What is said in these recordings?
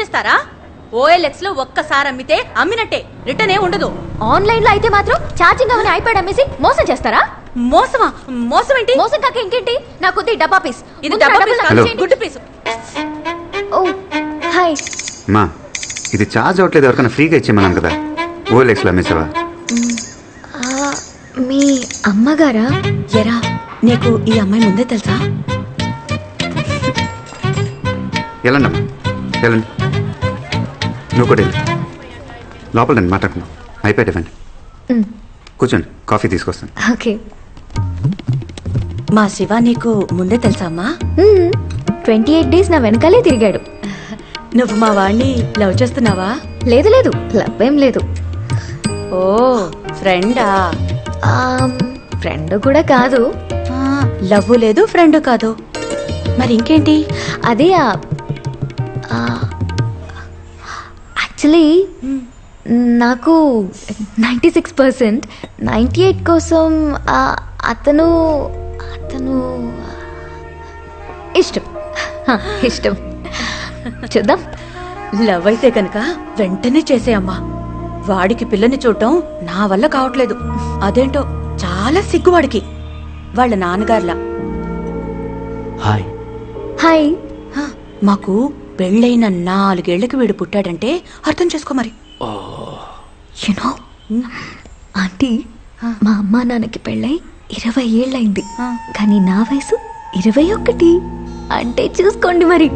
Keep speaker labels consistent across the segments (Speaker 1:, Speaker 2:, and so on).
Speaker 1: ఉంచేస్తారా? OLX లో ఒక్కసారి అమ్మితే అమ్మినట్టే, రిటర్న్ ఏ ఉండదు.
Speaker 2: ఆన్లైన్ లో అయితే మాత్రం ఛార్జింగ్ అవని ఐప్యాడ్ అమ్మేసి మోసం చేస్తారా?
Speaker 1: మోసమా? మోసం ఏంటి?
Speaker 2: మోసం కాక ఇంకేంటి? నాకు డబ్బా పీస్.
Speaker 1: ఇది డబ్బా పీస్ కాదు, గుడ్డు పీసు.
Speaker 2: ఓ హాయ్
Speaker 3: మా ఇది ఛార్జ్ అవట్లేదు, ఎవరికైనా ఫ్రీగా ఇచ్చేమన్నాను కదా. OLX లో అమ్మేసావా?
Speaker 2: మీ అమ్మగారా?
Speaker 1: ఎరా, నీకు ఈ అమ్మాయి ముందే తెలుసా?
Speaker 3: వెళ్ళండి అమ్మా, వెళ్ళండి. నువ్వు కూడా వెళ్ళి లోపల రండి, మాట్లాడుకుందాం. ఐప్యాడ్ ఇవ్వండి, కూర్చోండి, కాఫీ తీసుకొస్తాను.
Speaker 2: ఓకే.
Speaker 1: మా శివ నీకు ముందే తెలుసా అమ్మా?
Speaker 2: 28 days నా వెనకాలే తిరిగాడు.
Speaker 1: నువ్వు మా వాడిని లవ్ చేస్తున్నావా?
Speaker 2: లేదు లేదు, లవ్ ఏం లేదు.
Speaker 1: ఓ ఫ్రెండా?
Speaker 2: ఫ్రెండ్ కూడా కాదు.
Speaker 1: లవ్ లేదు, ఫ్రెండ్ కాదు, మరి ఇంకేంటి?
Speaker 2: అదే యాక్చువల్లీ నాకు 96%, 98 కోసం అతను అతను ఇష్టం. ఇష్టం. చూద్దాం.
Speaker 1: లవ్ అయితే కనుక వెంటనే చేసేయమ్మా. వాడికి పిల్లని చూడటం నా వల్ల కావట్లేదు. అదేంటో చాలా సిగ్గు వాడికి, వాళ్ళ నాన్నగారులా.
Speaker 3: హాయ్.
Speaker 2: హాయ్.
Speaker 1: మాకు పెళ్ళైన 4 ఏళ్లకి వీడు పుట్టాడంటే అర్థం చేసుకో మరి.
Speaker 2: యునో ఆంటీ, మా అమ్మా నాన్నకి పెళ్ళై 20 ఏళ్ళైంది, కానీ నా వయసు 21. అంటే చూసుకోండి మరి,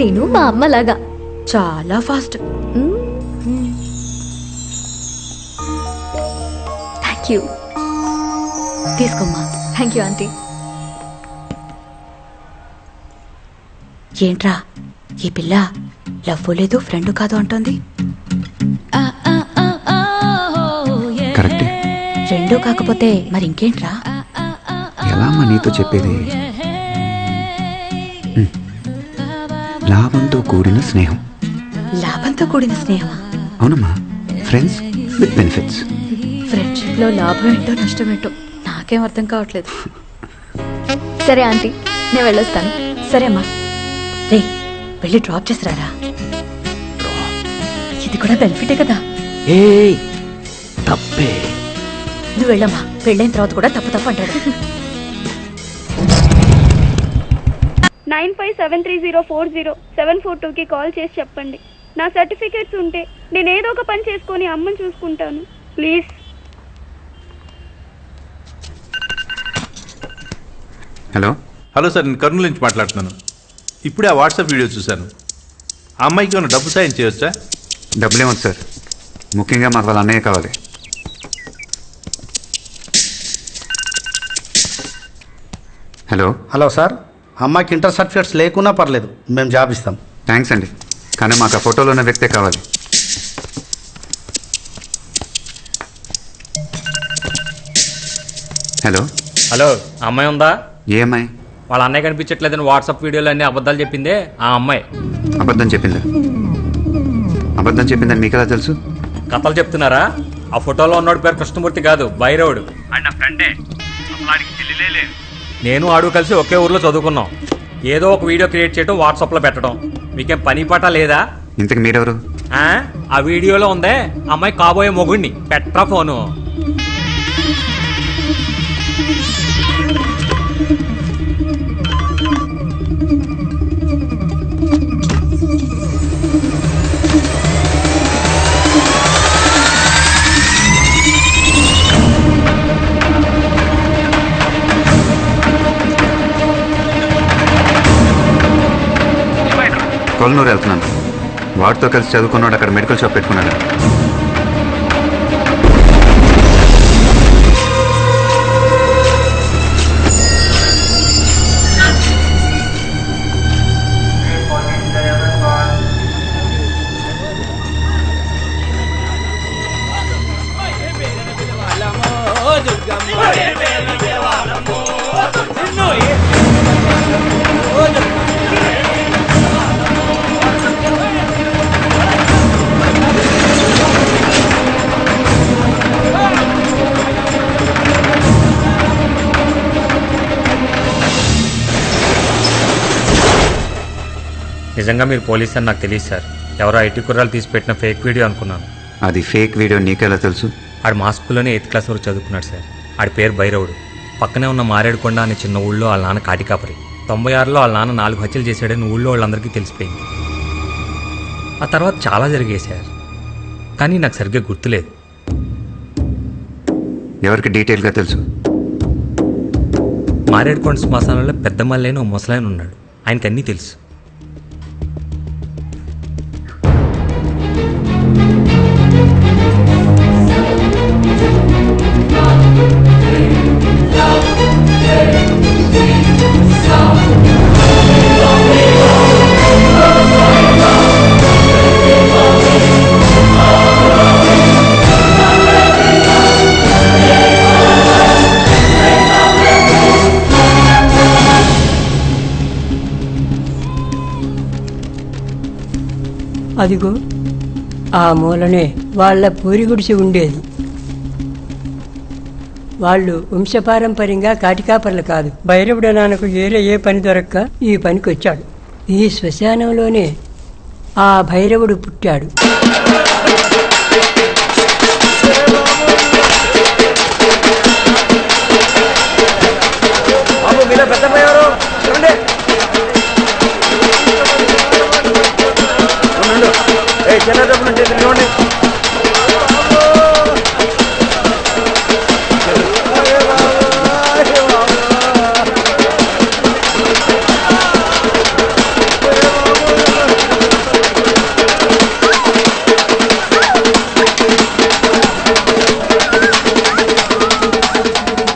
Speaker 2: నేను మా అమ్మలాగా
Speaker 1: చాలా ఫాస్ట్.
Speaker 2: Thank you.
Speaker 1: తీసుకోమ్మా.
Speaker 2: Thank you aunty.
Speaker 1: ఏంట్రా ఈ పిల్ల లవ్ లేదు, ఫ్రెండ్ కాదు అంటోంది?
Speaker 3: కరెక్టే.
Speaker 1: రెండూ కాకపోతే మరి ఇంకేంట్రా?
Speaker 3: ఎలా అమ్మా నీతో చెప్పేది? లాభంతో కూడిన స్నేహం.
Speaker 1: లాభంతో కూడిన స్నేహం?
Speaker 3: అవునమ్మా, ఫ్రెండ్స్ విత్ బెనిఫిట్స్.
Speaker 1: ఫ్రెండ్షిప్ లో లాభం ఏంటో నష్టం ఏంటో నాకేం అర్థం కావట్లేదు.
Speaker 2: సరే ఆంటీ, నేను వెళ్ళొస్తాను.
Speaker 1: సరే అమ్మా, రే వెళ్ళి డ్రాప్ చేసిరారా. ఇది కూడా బెనిఫిటే కదా.
Speaker 3: తప్పే.
Speaker 1: నువ్వు వెళ్ళమ్మా, పెళ్ళైన తర్వాత కూడా తప్పు అంటాడు.
Speaker 4: 9573040742కి కాల్ చేసి చెప్పండి. నా సర్టిఫికేట్స్ ఉంటే నేను ఏదో ఒక పని చేసుకొని అమ్మని చూసుకుంటాను. ప్లీజ్.
Speaker 3: హలో.
Speaker 5: హలో సార్, నేను కర్నూలు నుంచి మాట్లాడుతున్నాను. ఇప్పుడే ఆ వాట్సాప్ వీడియో చూశాను. ఆ అమ్మాయికి ఏమైనా డబ్బు సాయం చేయొచ్చా?
Speaker 3: డబ్బులేమొద్దు సార్, ముఖ్యంగా మాకు వాళ్ళ అన్నయ్య కావాలి. హలో.
Speaker 6: హలో సార్, అమ్మాయికి ఇంటర్ సర్టిఫికేట్స్ లేకున్నా పర్లేదు, మేము జాబ్ ఇస్తాం.
Speaker 3: థ్యాంక్స్ అండి, కానీ మాకు ఆ ఫోటోలో ఉన్న వ్యక్తే కావాలి. హలో.
Speaker 7: హలో, అమ్మాయి ఉందా?
Speaker 3: ఏ అమ్మాయి?
Speaker 7: వాళ్ళ అన్నయ్య కనిపించట్లేదని వాట్సాప్ వీడియోలు అన్ని అబద్ధాలు చెప్పిందే ఆ అమ్మాయి.
Speaker 3: అబద్ధం చెప్పిందా? అబద్ధం చెప్పిందని మీకు ఎలా తెలుసు?
Speaker 7: కథలు చెప్తున్నారా? ఆ ఫోటోలో ఉన్నోడి పేరు కృష్ణమూర్తి కాదు, బైరవుడు. ఆయన నా ఫ్రెండే, అసలు ఆడికి తెలియలే లేదు. నేను ఆడు కలిసి ఒకే ఊర్లో చదువుకున్నాం. ఏదో ఒక వీడియో క్రియేట్ చేయడం, వాట్సాప్లో పెట్టడం. మీకేం పని పాట లేదా?
Speaker 3: ఇంతకు మీరెవరు?
Speaker 7: ఆ వీడియోలో ఉందే అమ్మాయి కాబోయే మొగుడిని. Petra phone.
Speaker 3: కొల్లనూరు వెళ్తున్నాను. వాడితో కలిసి చదువుకున్నాడు, అక్కడ మెడికల్ షాప్ పెట్టుకున్నాడు.
Speaker 7: నిజంగా మీరు పోలీస్ అని నాకు తెలియదు సార్. ఎవరో ఐటీ కుర్రాలు తీసి పెట్టిన ఫేక్ వీడియో అనుకున్నాను.
Speaker 3: అది ఫేక్ వీడియో నీకెలా తెలుసు?
Speaker 7: ఆడు మా స్కూల్లోనే 8th క్లాస్ వరకు చదువుకున్నాడు సార్. ఆడి పేరు భైరవుడు. పక్కనే ఉన్న మారేడుకొండ అనే చిన్న ఊళ్ళో వాళ్ళ నాన్న కాటికాపరి. 96లో వాళ్ళ నాన్న 4 హత్యలు చేశాడని ఊళ్ళో వాళ్ళందరికీ తెలిసిపోయింది. ఆ తర్వాత చాలా జరిగాయి సార్, కానీ నాకు సరిగ్గా గుర్తులేదు.
Speaker 3: ఎవరికి డీటెయిల్గా తెలుసు?
Speaker 7: మారేడుకొండ శ్మశానంలో పెద్ద మల్లైన ఓ ముసలాయన ఉన్నాడు. ఆయనకి అన్నీ తెలుసు.
Speaker 8: అదిగో ఆ మూలనే వాళ్ళ పూరి గుడిసి ఉండేది. వాళ్ళు వంశపారంపర్యంగా కాటికాపర్లు కాదు. భైరవుడు నాన్నకు వేరే ఏ పని దొరక్క ఈ పనికి వచ్చాడు. ఈ శ్మశానంలోనే ఆ భైరవుడు పుట్టాడు.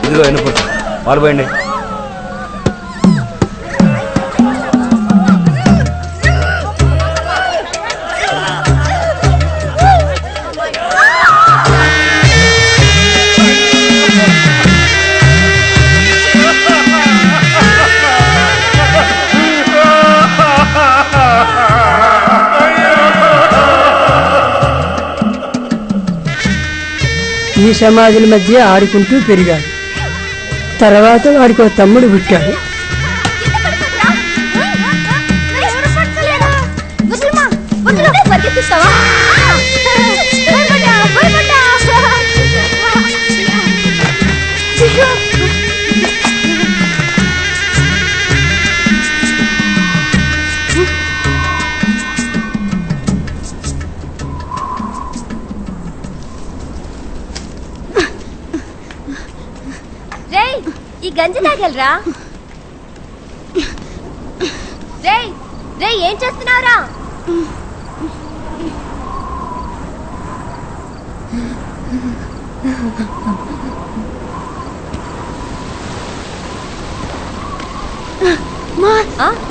Speaker 6: ఇదిగో ఎన్నుకోండి, వాళ్ళు పోయండి.
Speaker 8: ఈ సమాధుల మధ్య ఆడుకుంటూ పెరిగాడు. తర్వాత వాడికి ఒక తమ్ముడు పుట్టాడు.
Speaker 2: ఈ గంజి తాగలరా? రేయ్ రేయ్, ఏం చేస్తున్నావురా?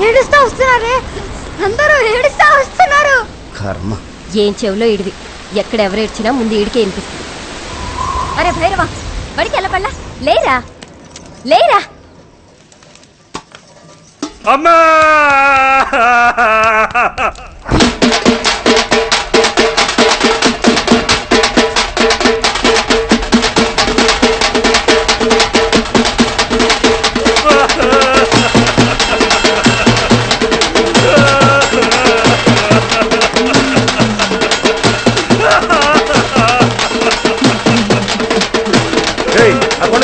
Speaker 9: ఏడుస్తా వస్తున్నారే, అందరూ ఏడుస్తా వస్తున్నారు.
Speaker 6: కర్మ.
Speaker 2: ఏం చెవులో ఇడివి, ఎక్కడెవరు ఏడ్చినా ముందు ఈడికే వినిపిస్తుంది. అరే భైరవా, బడికి వెళ్ళపల్లా, లేరా లేరా.
Speaker 7: అమ్మా!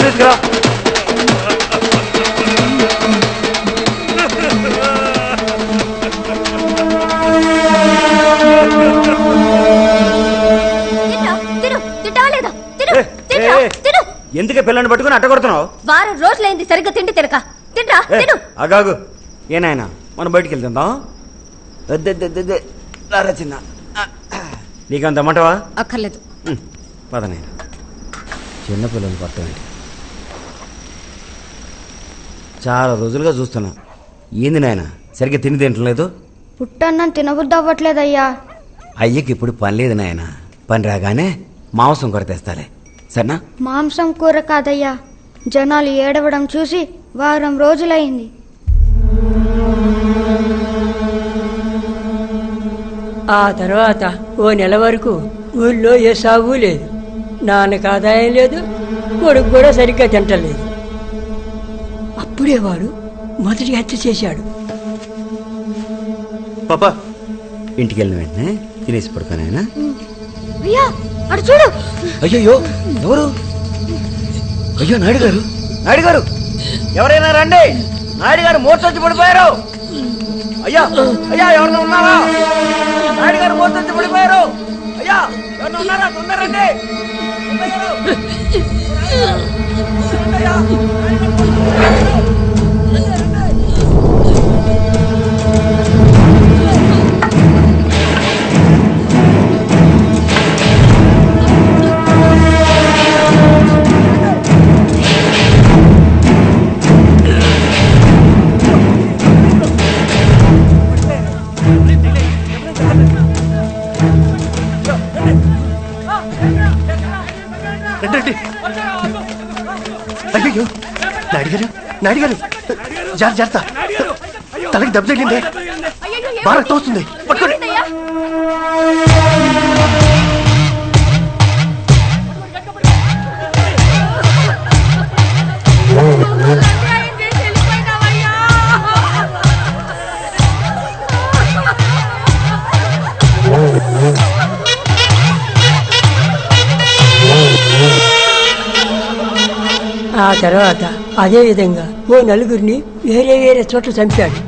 Speaker 6: తీసుకురా. ఎందుకే పిల్లని పట్టుకుని అట్టగొడుతున్నావు?
Speaker 2: వారం రోజులైంది సరిగ్గా తిండి తినక. తింటా తిను.
Speaker 6: అగాగు, ఏనాయనా మనం బయటికి వెళ్తుందాం. చిన్న నీకంత మంటవా?
Speaker 2: అక్కర్లేదు.
Speaker 6: పదనైనా చిన్నపిల్లలు పట్టండి. చాలా రోజులుగా చూస్తున్నా. ఏంది నాయన సరిగ్గా తిని తింటలేదు?
Speaker 9: పుట్టన్నం తినబుద్ధి అవ్వట్లేదయ్యా.
Speaker 6: అయ్యకి ఇప్పుడు పని లేదు నాయన. పని రాగానే మాంసం కూర తెస్తాలే, సరేనా?
Speaker 9: మాంసం కూర కాదయ్యా, జనాలు ఏడవడం చూసి వారం రోజులైంది.
Speaker 8: ఆ తర్వాత ఓ నెల వరకు ఊళ్ళో ఏ సాగు లేదు. నాన్నకు ఆదాయం లేదు, కొడుకు కూడా సరిగ్గా తింటలేదు. అప్పుడే వాడు మొదటి హత్య చేశాడు.
Speaker 5: పాపా
Speaker 6: ఇంటికి వెళ్ళిన వెంటనే తినేసి పడుకో నాయనా.
Speaker 9: అయ్యా అటు చూడు.
Speaker 6: అయ్యయ్యో ఎవరు? అయ్యో నాయుడు గారు, నాయుడు గారు ఎవరైనా రండి, నాయుడు గారు మోర్చొచ్చి పడిపోయారు. అయ్యా అయ్యా ఎవరైనా ఉన్నారా? నాయుడు గారు మోర్చొచ్చి పడిపోయారు. అయ్యా ఎవరైనా ఉన్నారా? తొందరండి.
Speaker 10: అయ్యో నాయుడు గారు, నాయుడు గారు జాగ్రత్త, తలకి దెబ్బ తగిలిందే, బాగా రక్తం వస్తుంది, పట్టుకోండి.
Speaker 8: ఆ తర్వాత అదే విధంగా ఓ నలుగురిని వేరే వేరే చోట్ల చంపాడు.